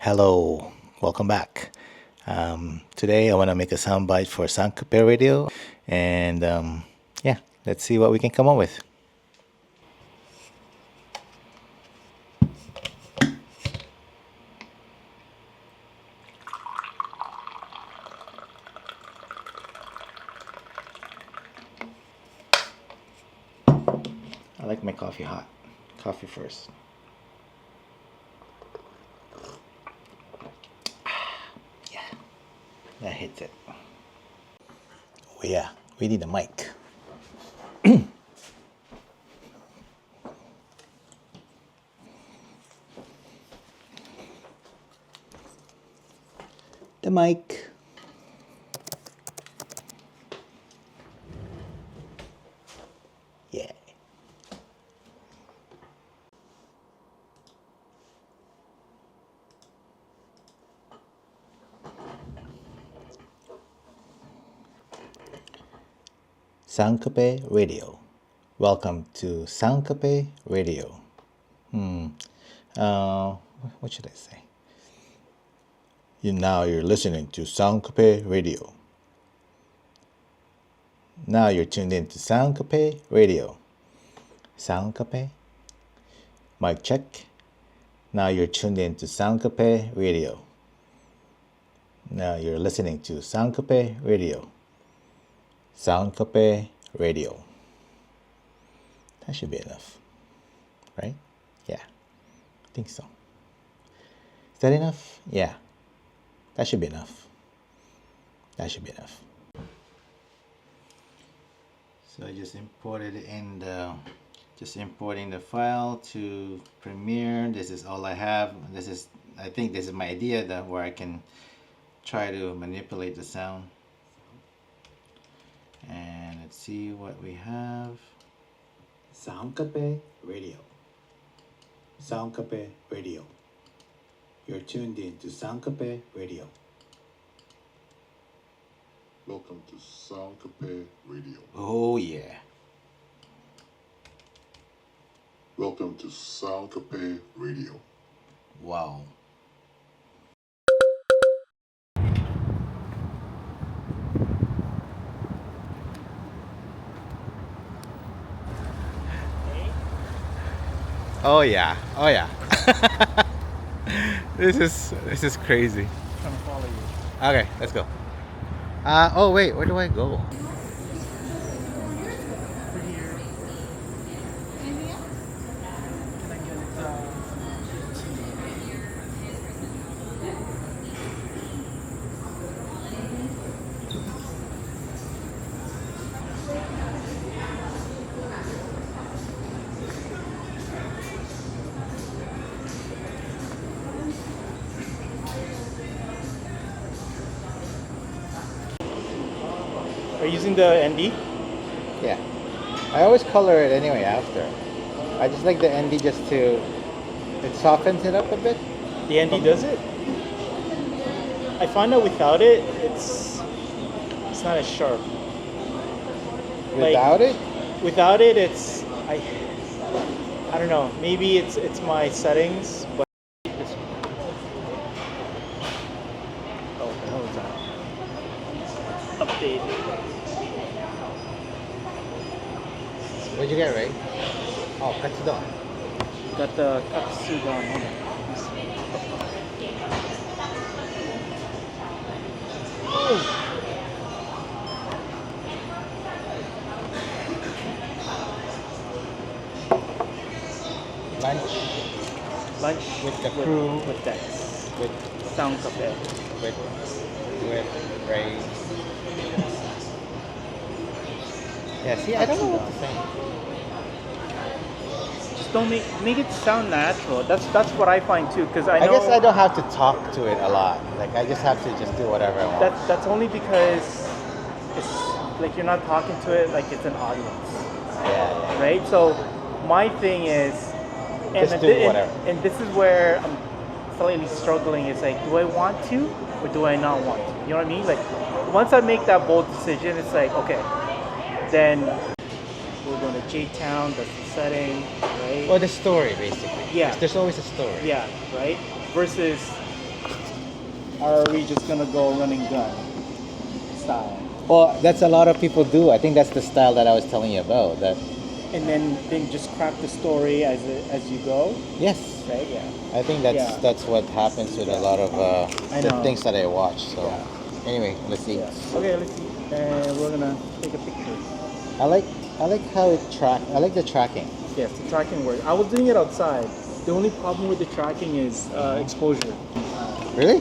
Hello, welcome back. Today I want to make a sound bite for Sankape Radio, and yeah, let's see what we can come up with. I like my coffee hot. Coffee first. Yeah, that hits it. Oh yeah, we need a mic. The mic. Yeah. Sankape Radio. Welcome to Sankape Radio. What should I say? You're listening to Sankape Radio. Now you're tuned in to Sankape Radio. Sankape. Mic check. Now you're tuned in to Sankape Radio. Now you're listening to Sankape Radio. Sankape Radio. That should be enough. Right? Yeah. I think so. Is that enough? Yeah. That should be enough. That should be enough. So I just imported importing the file to Premiere. This is all I have. I think this is my idea where I can try to manipulate the sound. And let's see what we have. Sankape Radio. Sankape Radio. You're tuned in to Sankape Radio. Welcome to Sankape Radio. Oh yeah. Welcome to Sankape Radio. Wow. Oh yeah. Oh yeah. This is crazy. I'm trying to follow you. Okay, let's go. Oh wait, where do I go? Over here. Can I get Are you using the ND? Yeah. I always color it anyway after. I just like the ND just to it softens it up a bit. The ND does it? I find that without it, it's not as sharp. Without it? Without it, it's I don't know. Maybe it's my settings, but oh, what the hell is that? Update. What'd you get, Ray? Oh, katsudon. Got the katsudon. Hold on. Oh. Lunch with the crew. with Dex. With Sankape. with Ray. Yeah, see, I don't know what to say. Just don't make it sound natural. That's what I find too, because I know. I guess I don't have to talk to it a lot. Like I just have to just do whatever I want. That's only because it's like you're not talking to it like it's an audience, Yeah. right? So my thing is, Just do whatever. And this is where I'm slightly struggling. Is like, do I want to or do I not want to? You know what I mean? Like once I make that bold decision, it's like okay, then we're going to J-Town. That's the setting, right? Well, the story basically. Yeah. There's always a story. Yeah, right? Versus or are we just gonna go run and gun style? Well, that's a lot of people do. I think that's the style that I was telling you about. That And then just craft the story as you go, yes, right? Yeah. I think that's what happens with a lot of I the know. things that I watch. So Yeah. anyway, let's see. Yeah. Okay, let's see. And we're gonna take a picture. I like how it track. I like the tracking. Yes, the tracking works. I was doing it outside. The only problem with the tracking is exposure. Really?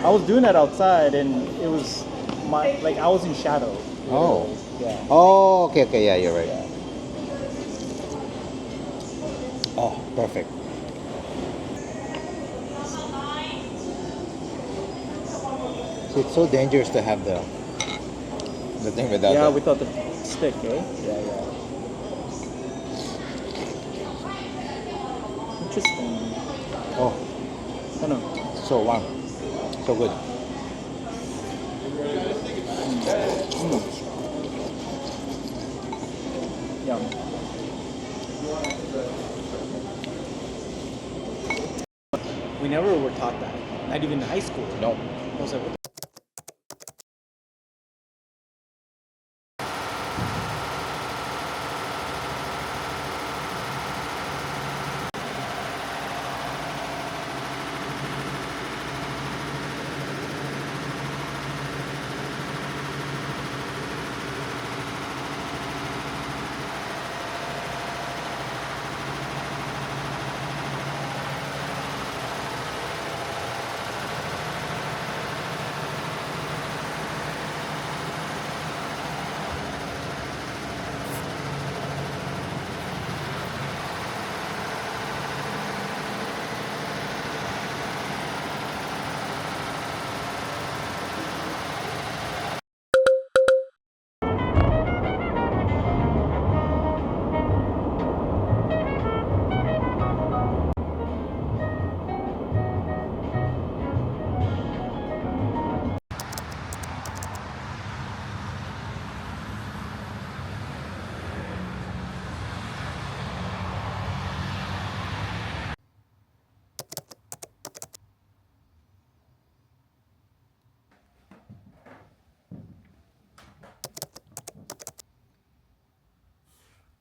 I was doing that outside, and it was I was in shadow. Oh. Yeah. Oh, okay, yeah, you're right. Yeah. Oh, perfect. So it's so dangerous to have the thing without Yeah, the... without the stick, eh? Yeah, yeah. Interesting. Oh, I know. so warm. So good. Yum. We never were taught that. Not even in high school. No. I was like, what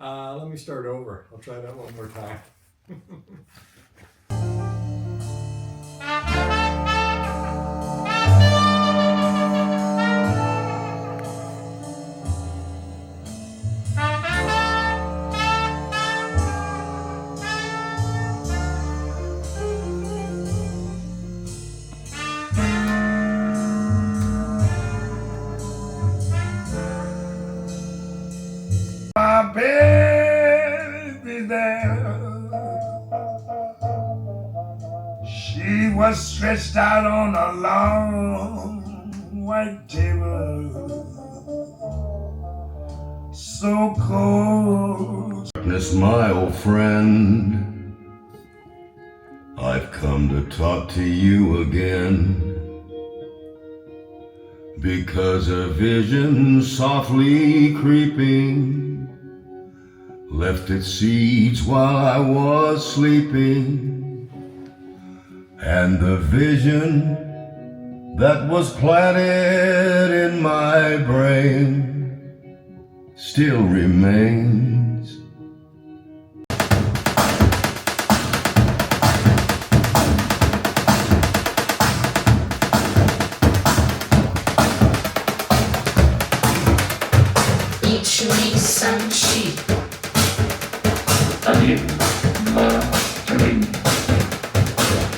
Let me start over. I'll try that one more time. My baby there, she was stretched out on a long white table, so cold. Darkness, my old friend, I've come to talk to you again. Because a vision softly creeping left its seeds while I was sleeping, and the vision that was planted in my brain still remains. Each week some sheep.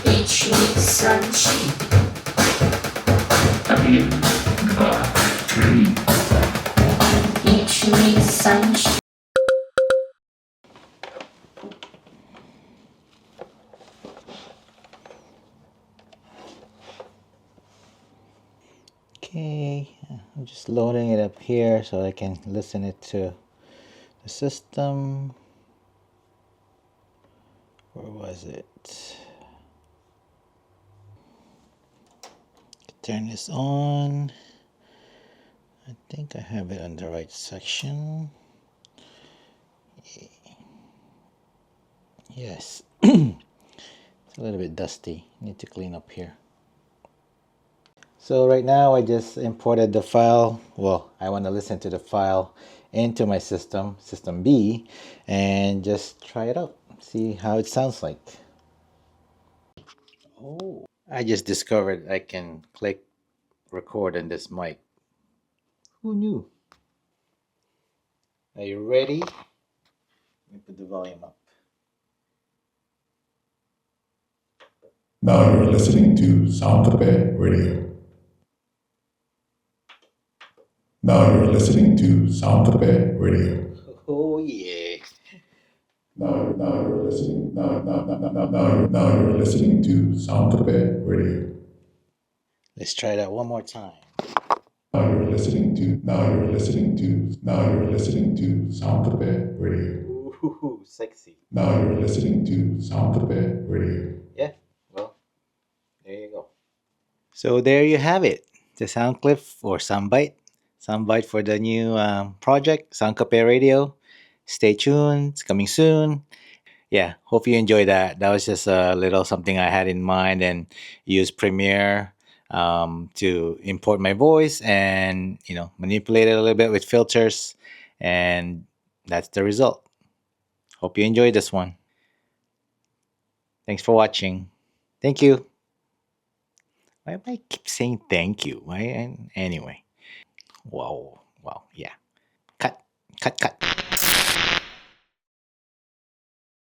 Each week some sheep. Each week some sheep. Okay, I'm just loading it up here so I can listen it to the system. Where was it? Turn this on. I think I have it on the right section. Yes. It's a little bit dusty. Need to clean up here. So right now I just imported the file. Well, I want to listen to the file into my system B, and just try it out. See how it sounds like. Oh, I just discovered I can click record on this mic. Who knew? Are you ready? Let me put the volume up. Now you're listening to Sound Cafe Radio. Now you're listening to Sound Cafe Radio. Oh yeah. Now you're listening. Now you're listening to Sound Cafe Radio. Let's try that one more time. Now you're listening to Sound Cafe Radio. Ooh, sexy. Now you're listening to Sound Cafe Radio. Yeah, well, there you go. So there you have it. The sound clip or soundbite for the new project, Sound Cafe Radio. Stay tuned. It's coming soon. Yeah, hope you enjoyed that. That was just a little something I had in mind, and use Premiere to import my voice and manipulate it a little bit with filters, and that's the result. Hope you enjoyed this one. Thanks for watching. Thank you. Why do I keep saying thank you? Why? Anyway. Wow. Yeah. Cut. Cut.